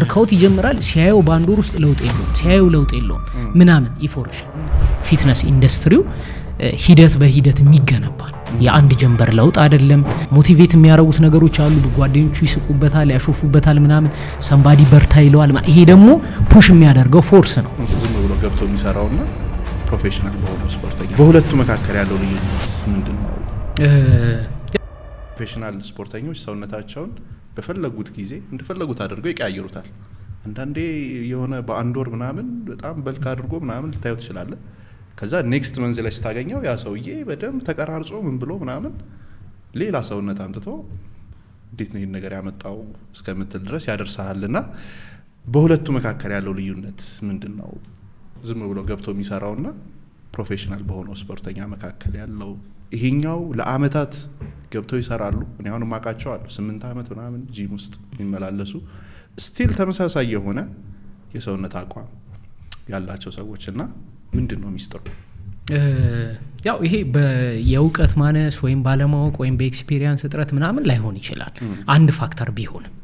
ወርክአውት ይጀምራል ሲያየው ባንድ ወር ውስጥ ለውጥ የለውም ምናምን ይፎርሽ ፊትነስ ኢንዱስትሪው ሂደት በሂደት የሚገነባ የአንድ ጀንበር ለውጥ አይደለም ሞቲቬት የሚያረጉት ነገሮች አሉ ጓደኞቹ ይስቁበታል ያሾፉበታል ምናምን ሰምባዲ በርታ ይለዋል ይሄ ደግሞ ፑሽ የሚያደርገው ፎርስ ነው ዝም ብሎ ገብቶ የሚሰራውና ፕሮፌሽናል በሆነው ስፖርተኛ በሁለቱ መካከል ያለው ልዩነት ምንድነው ፕሮፌሽናል ስፖርተኞች ሰውነታቸውን በፈለጉት ጊዜ እንደፈለጉት አድርገው ይቀያየሩታል አንዳንዴ የሆነ በአንድ ወር ምናምን በጣም በልክ አድርጎ ምናምን ልታዩት ይችላል ከዛ ኔክስት መንዝ ላይ ስታገኘው ያ ሰውዬ በደም ተቀራርጾ ምን ብሎ ምናምን ሌላ ሰውነት አምጥቶ እንዴት ነው ይሄን ነገር ያመጣው እስከምትል ድረስ ያደርሳልና በሁለቱ መካከል ያለው ልዩነት ምንድነው ዝም ብሎ ገብቶ የሚሰራውና ፕሮፌሽናል በሆነው ስፖርተኛ መካከል ያለው ይሄኛው ለአመታት ገብተው ይሰራሉ እኔ አሁን ማቃቸው አሉ 8 አመት ምናምን ጂም ውስጥ የሚመላለሱ ስቲል ተመሳሳይ የሆነ የሰውነት አቋም ያላቸው ሰዎችና ምንድነው ሚስጥሩ ያው ይሄ በየውቀት ማነስ ወይም ባለማወቅ ወይም በኤክስፒሪየንስ እጥረት ምናምን ላይሆን ይችላል አንድ ፋክተር ቢሆንም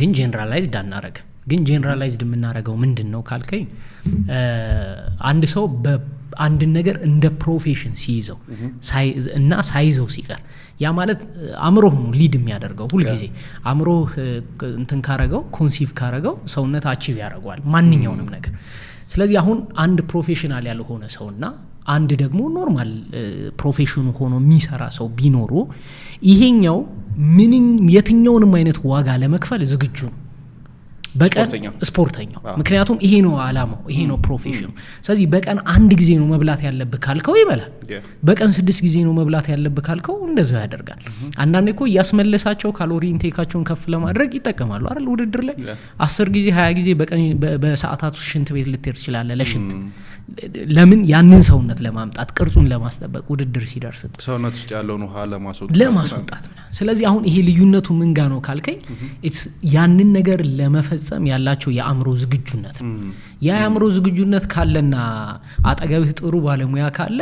ግን ጀነራላይዝድ አናረግ ግን ጀነራላይዝድ የምናረገው ምንድነው ካልከኝ አንድ ሰው በአንድ ነገር እንደ ፕሮፌሽን ሲይዘው እና ሳይዘው ሲቀር ያ ማለት አምሮህ ነው ሊድ የሚያደርገው ሁሉ ጊዜ አምሮህ እንትን ካረገው ኮንሲቭ ካረገው ሰውነት አቺቭ ያደርጋል ማንኛውንም ነገር ስለዚህ አሁን አንድ ፕሮፌሽናል ያልሆነ ሰውና አንድ ደግሞ ኖርማል ፕሮፌሽኑ ሆኖ የሚሰራ ሰው ቢኖሩ ይሄኛው ምንም የትኛውንም አይነት ዋጋ ለመክፈል ዝግጁ ነው በቀን ስፖርተኛው ምክንያቱም ይሄ ነው አላማው ይሄ ነው ፕሮፌሽኑ ስለዚህ በቀን አንድ ጊዜ ነው መብላት ያለበት ካልከው ይበላል በቀን 6 ጊዜ ነው መብላት ያለበት ካልከው እንደዛው ያደርጋል አንዳንዴ እኮ ያስመለሳቸው ካሎሪ ኢንቴካቸውን ከፍ ለማድረግ ይጠቀማሉ አይደል ውድድር ላይ 10 ጊዜ 20 ጊዜ በቀን በሰዓታት ውስጥ ሽንት ቤት ልትሄድ ይችላል ለሽንት ለምን ያንን ሰውነት ለማምጣት ቅርጹን ለማስጠበቅ ውድድር ሲደርስ ሰውነት ውስጥ ያለውን ውሃ ለማስወጣት ስለዚህ አሁን ይሄ ልዩነቱ ምን ጋር ነው ካልከኝ ያንን ነገር ለመፈጸም ያላቸው የአእምሮ ዝግጁነት የአእምሮ ዝግጁነት ካለና አጠገብህ ጥሩ ባለሙያ ካለ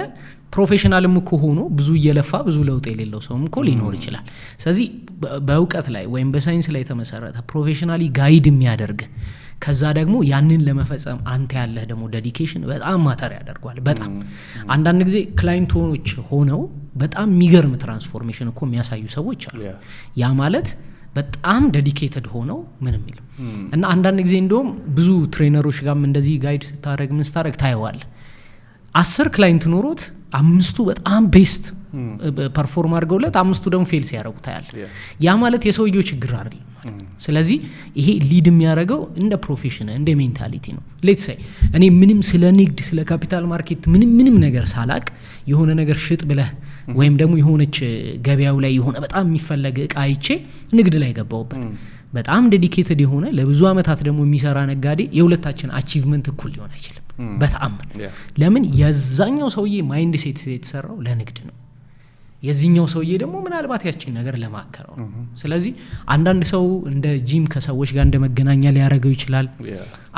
ፕሮፌሽናልም እኮ ሆኖ ብዙ እየለፋ ብዙ ለውጥ የሌለው ሰውም እኮ ሊኖር ይችላል ስለዚህ በእውቀት ላይ ወይም በሳይንስ ላይ ተመሰረተ ፕሮፌሽናሊ ጋይድ የሚያደርግ ከዛ ደግሞ ያንን ለመፈጸም አንተ ያለህ ደግሞ ዴዲኬሽን በጣም ማተር ያደርጋል በጣም አንዳንድ ጊዜ ክላይንቶች ሆነው በጣም የሚገርም ትራንስፎርሜሽን እኮ የሚያሳዩ ሰዎች አሉ ያ ማለት በጣም ዴዲኬትድ ሆነው ምንም ይሉ እና አንዳንድ ጊዜ እንደውም ብዙ ትሬነሮች ጋርም እንደዚህ ጋይድ ስታረግ ምን ስታረግ ታየዋል 10 ክላይንት ኖሮት 5ቱ በጣም ቤስት ፐርፎርም አድርገውለት 5ቱ ደግሞ ፌል ሲያደርጉ ታያል ያ ማለት የሰውየው ችግር አይደለም ስለዚህ ይሄ ሊድ የሚያደርገው እንደ ፕሮፌሽን እንደ ሜንታሊቲ ነው ሌትስ ሴይ እኔ ምንም ስለ ንግድ ስለ ካፒታል ማርኬት ምንም ነገር ሳላቅ የሆነ ነገር ሽጥ ብለህ ወይም ደግሞ የሆነች ገበያው ላይ የሆነ በጣም የሚፈለግ እቃ አይቼ ንግድ ላይ ገባውበት በጣም ዴዲኬትድ የሆነ ለብዙ አመታት ደግሞ የሚሰራ ነጋዴ የሁለታችን አቺቭመንት እኩል ሊሆን አይችልም በተአምር ለምን የዛኛው ሰውዬ ማይንድ ሴት የተሰራው ለንግድ ነው የዚህኛው ሰውዬ ደግሞ ምናልባት ያቺን ነገር ለማከረው ስለዚህ አንዳንድ ሰው እንደ ጂም ከሰዎች ጋር እንደመገናኛ ሊያረጋው ይችላል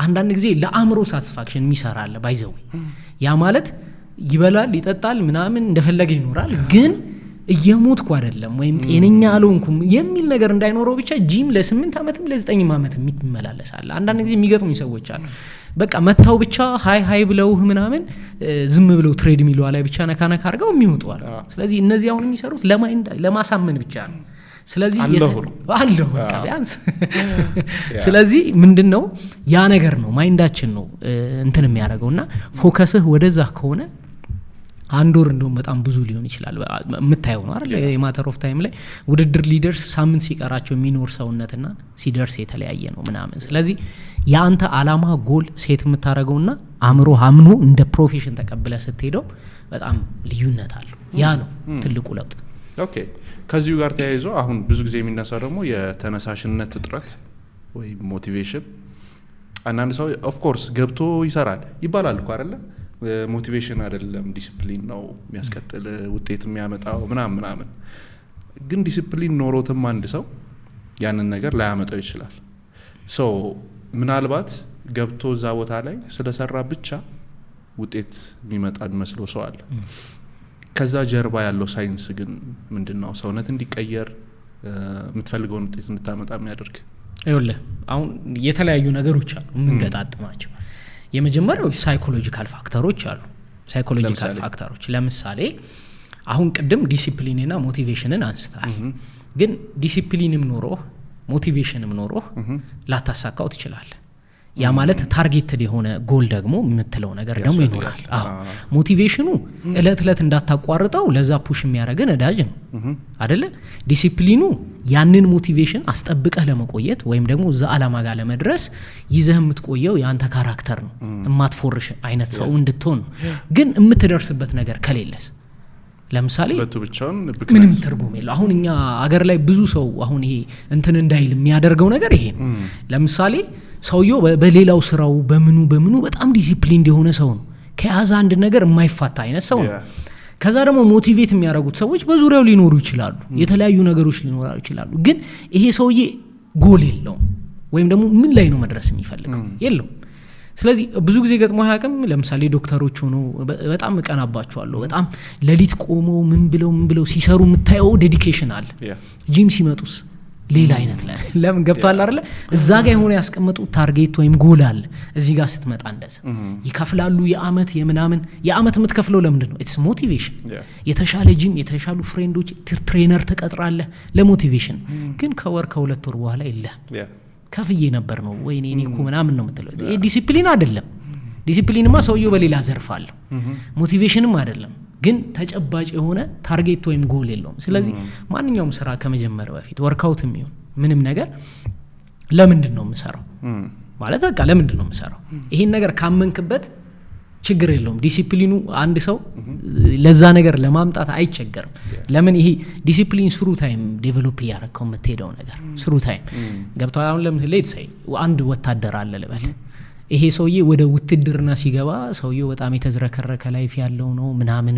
አንዳንድ ጊዜ ለአእምሮ ሳቲስፋክሽን የሚሰራል ባይዘው ያ ማለት ይበላል ይጠጣል ምናምን እንደፈለገ ይኖራል ግን እየሞትኩ አይደለም ወይም ጤነኛ አልሆንኩም የሚል ነገር እንዳይኖረው ብቻ ጂም ለ8 አመትም ለ9 አመትም ይመላለሳል አንዳንድ ጊዜ የሚገጥሙኝ ሰዎች አሉ በቃ መታው ብቻ ሃይ ብለው ምናምን ዝም ብለው ትሬድ ሚሉ ላይ ብቻ ነካነካ አርገው የሚወጡዋል ስለዚህ እነዚህ አሁን የሚሰሩት ለማይንድ ለማሳመን ብቻ ነው ስለዚህ አለው በቃ ቢያንስ ስለዚህ ምንድነው ያ ነገር ነው ማይንዳችን ነው እንትን የሚያደርገውና ፎከስህ ወደዛ ከሆነ አንድ ወር እንደውም በጣም ብዙ ሊሆን ይችላል የምታየው ነው አይደል የማተር ኦፍ ታይም ላይ ውድድር ሊደርስ ሳምንት ሲቀራቸው የሚኖር ሰውነትና ሲደርስ የተለያየ ነው ምናምን ስለዚህ ያንተ አላማ ጎል ሴት የምታረገውና አእምሮ አምኖ እንደ ፕሮፌሽን ተቀብለ ስትሄደው በጣም ልዩነት አለው ያ ነው ትልቁ ለውጥ ኦኬ ከዚሁ ጋር ተያይዞ አሁን ብዙ ጊዜ የሚነሳው ደግሞ የተነሳሽነት እጥረት ወይ ሞቲቬሽን አንዳንድ ሰው ኦፍ ኮርስ ገብቶ ይሰራል ይባላል እኮ አይደለ ሞቲቬሽን አይደለም ዲሲፕሊን ነው የሚያስቀጥል ውጤት የሚያመጣው ምናምን ግን ዲሲፕሊን ኖሮትም አንድ ሰው ያንን ነገር ላያመጣው ይችላል ሶ ምናልባት ገብቶ እዛ ቦታ ላይ ስለሰራ ብቻ ውጤት የሚመጣ መስሎ ሰው አለ ከዛ ጀርባ ያለው ሳይንስ ግን ምንድነው ሰውነት እንዲቀየር የምትፈልገውን ውጤት እንድታመጣ የሚያደርግ ይኸውልህ አሁን የተለያዩ ነገሮች አሉ የምንገጣጥማቸው። የመጀመሪያው ሳይኮሎጂካል ፋክተሮች አሉ። ሳይኮሎጂካል ፋክተሮች ለምሳሌ አሁን ቅድም ዲሲፕሊንና ሞቲቬሽንን አንስተሃል። ግን ዲሲፕሊንም ኖሮ ሞቲቬሽንም ኖሮ ላታሳካው ትችላለህ። ያ ማለት ታርጌትድ የሆነ ጎል ደግሞ የምትለው ነገር ደግሞ ይኖራል። ሞቲቬሽኑ እለት እንዳታቋርጠው ለዛ ፑሽ የሚያደርግ ነዳጅ ነው አይደለ? ዲሲፕሊኑ ያንን ሞቲቬሽን አስጠብቀህ ለመቆየት ወይም ደግሞ እዛ አላማ ጋር ለመድረስ ይዘህ የምትቆየው ያንተ ካራክተር ነው፣ የማትፎርሽ አይነት ሰው እንድትሆን ነው። ግን የምትደርስበት ነገር ከሌለስ ለምሳሌ ምንም ትርጉም የለው። አሁን እኛ አገር ላይ ብዙ ሰው አሁን ይሄ እንትን እንዳይል የሚያደርገው ነገር ይሄ ነው። ለምሳሌ ሰውየው በሌላው ስራው በምኑ በጣም ዲሲፕሊን የሆነ ሰው ነው፣ ከያዘ አንድ ነገር የማይፋታ አይነት ሰው ነው። ከዛ ደግሞ ሞቲቬት የሚያደርጉት ሰዎች በዙሪያው ሊኖሩ ይችላሉ፣ የተለያዩ ነገሮች ሊኖሩ ይችላሉ። ግን ይሄ ሰውዬ ጎል የለውም ወይም ደግሞ ምን ላይ ነው መድረስ የሚፈልገው የለውም። ስለዚህ ብዙ ጊዜ ገጥሞ ያቀም ለምሳሌ ዶክተሮች ሆኖ በጣም እቀናባቸዋለሁ። በጣም ሌሊት ቆመው ምን ብለው ሲሰሩ የምታየው ዴዲኬሽን አለ። ጂም ሲመጡስ ሌላ አይነት ላይ ለምን ገብቷል አይደለ? እዛ ጋር የሆነ ያስቀመጡት ታርጌት ወይም ጎል አለ። እዚህ ጋር ስትመጣ እንደዛ ይከፍላሉ። የአመት የምትከፍለው ለምንድን ነው? ኢትስ ሞቲቬሽን። የተሻለ ጂም፣ የተሻሉ ፍሬንዶች፣ ትሬነር ተቀጥራለህ ለሞቲቬሽን። ግን ከወር ከሁለት ወር በኋላ ይለ ከፍዬ ነበር ነው ወይ እኔ እኮ ምናምን ነው የምትለው። ይሄ ዲሲፕሊን አይደለም። ዲሲፕሊንማ ሰውየው በሌላ ዘርፍ አለው። ሞቲቬሽንም አይደለም። ግን ተጨባጭ የሆነ ታርጌት ወይም ጎል የለውም። ስለዚህ ማንኛውም ስራ ከመጀመሪያው በፊት ወርክአውትም ይሁን ምንም ነገር ለምንድን ነው የምሰራው ማለት በቃ ለምንድን ነው የምሰራው? ይሄን ነገር ካመንክበት ችግር የለውም። ዲሲፕሊኑ አንድ ሰው ለዛ ነገር ለማምጣት አይቸገርም። ለምን ይሄ ዲሲፕሊን ስሩ ታይም ዴቨሎፕ ያደረከው የምትሄደው ነገር ስሩ ታይም ገብቷል። አሁን ለምሳሌ አንድ ወታደር አለ ልበል። ይሄ ሰውዬ ወደ ውትድርና ሲገባ ሰውዬው በጣም የተዝረከረከ ላይፍ ያለው ነው ምናምን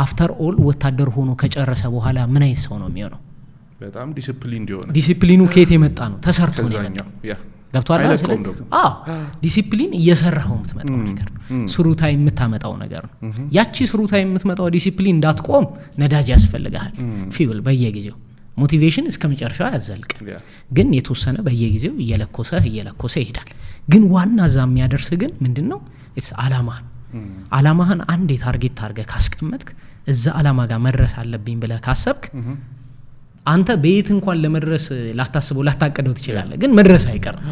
አፍተር ኦል ወታደር ሆኖ ከጨረሰ በኋላ ምን አይነት ሰው ነው የሚሆነው? በጣም ዲሲፕሊን እንዲሆነ። ዲሲፕሊኑ ከየት የመጣ ነው? ተሰርቶ ነው የመጣው። ገብቷል አይደል? ዲሲፕሊን እየሰራው የምትመጣው ነገር ነው። ስሩ ታይም የምታመጣው ነገር ነው። ያቺ ስሩ ታይም የምትመጣው ዲሲፕሊን እንዳትቆም ነዳጅ ያስፈልጋል። ፊውል በየጊዜው ሞቲቬሽን እስከ መጨረሻው ያዘልቅ። ግን የተወሰነ በየጊዜው እየለኮሰ ይሄዳል። ግን ዋና ዛ የሚያደርስ ግን ምንድነው? ኢትስ አላማህን አንዴ ታርጌት አድርገህ ካስቀመጥክ እዛ አላማ ጋር መድረስ አለብኝ ብለህ ካሰብክ አንተ በየት እንኳን ለመድረስ ላታቀደው ትችላለህ፣ ግን መድረስ አይቀርም።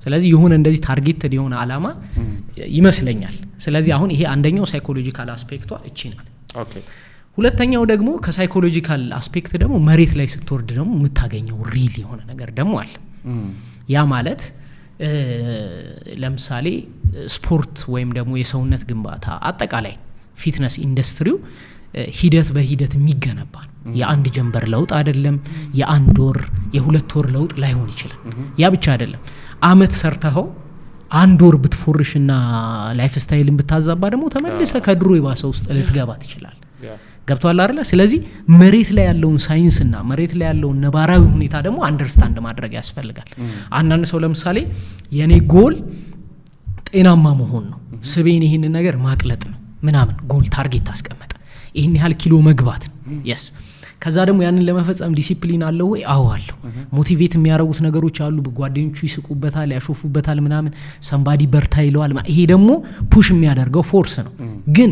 ስለዚህ የሆነ እንደዚህ ታርጌትድ የሆነ አላማ ይመስለኛል። ስለዚህ አሁን ይሄ አንደኛው ሳይኮሎጂካል አስፔክቷ እቺ ናት። ኦኬ። ሁለተኛው ደግሞ ከሳይኮሎጂካል አስፔክት ደግሞ መሬት ላይ ስትወርድ ደግሞ የምታገኘው ሪል የሆነ ነገር ደግሞ አለ። ያ ማለት ለምሳሌ ስፖርት ወይም ደግሞ የሰውነት ግንባታ አጠቃላይ ፊትነስ ኢንዱስትሪው ሂደት በሂደት የሚገነባ ነው። የአንድ ጀንበር ለውጥ አይደለም። የአንድ ወር የሁለት ወር ለውጥ ላይሆን ይችላል። ያ ብቻ አይደለም። አመት ሰርተኸው አንድ ወር ብትፎርሽና ላይፍ ስታይልን ብታዛባ ደግሞ ተመልሰ ከድሮ የባሰ ውስጥ ልትገባ ትችላል። ገብቷል አይደል? ስለዚህ መሬት ላይ ያለውን ሳይንስና መሬት ላይ ያለውን ነባራዊ ሁኔታ ደግሞ አንደርስታንድ ማድረግ ያስፈልጋል። አንዳንድ ሰው ለምሳሌ የኔ ጎል ጤናማ መሆን ነው፣ ስቤን ይሄን ነገር ማቅለጥ ነው ምናምን ጎል ታርጌት አስቀመጠ። ይሄን ያህል ኪሎ መግባት yes ከዛ ደግሞ ያንን ለመፈጸም ዲሲፕሊን አለው ወይ? አዎ አለው። ሞቲቬት የሚያደርጉት ነገሮች አሉ። በጓደኞቹ ይስቁበታል፣ ያሾፉበታል ምናምን ሰምባዲ በርታ ይለዋል። ይሄ ደግሞ ፑሽ የሚያደርገው ፎርስ ነው። ግን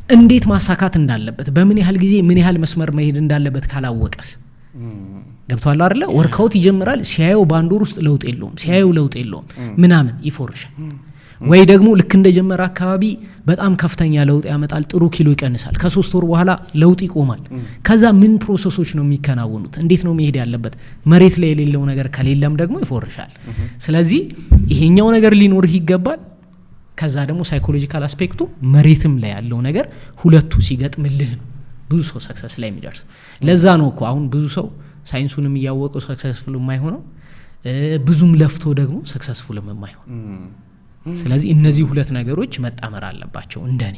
እንዴት ማሳካት እንዳለበት በምን ያህል ጊዜ ምን ያህል መስመር መሄድ እንዳለበት ካላወቀስ ገብቷል አይደለ? ወርክአውት ይጀምራል። ሲያየው ባንድ ወር ውስጥ ለውጥ የለውም ምናምን ይፎርሻል። ወይ ደግሞ ልክ እንደጀመረ አካባቢ በጣም ከፍተኛ ለውጥ ያመጣል፣ ጥሩ ኪሎ ይቀንሳል። ከ3 ወር በኋላ ለውጥ ይቆማል። ከዛ ምን ፕሮሰሶች ነው የሚከናወኑት? እንዴት ነው መሄድ ያለበት? መሬት ላይ የሌለው ነገር ከሌለም ደግሞ ይፎርሻል። ስለዚህ ይሄኛው ነገር ሊኖርህ ይገባል። ከዛ ደግሞ ሳይኮሎጂካል አስፔክቱ መሬትም ላይ ያለው ነገር ሁለቱ ሲገጥምልህ ነው ብዙ ሰው ሰክሰስ ላይ የሚደርስ። ለዛ ነው እኮ አሁን ብዙ ሰው ሳይንሱንም እያወቀው ሰክሰስፉል የማይሆነው፣ ብዙም ለፍቶ ደግሞ ሰክሰስፉል የማይሆን። ስለዚህ እነዚህ ሁለት ነገሮች መጣመር አለባቸው እንደኔ።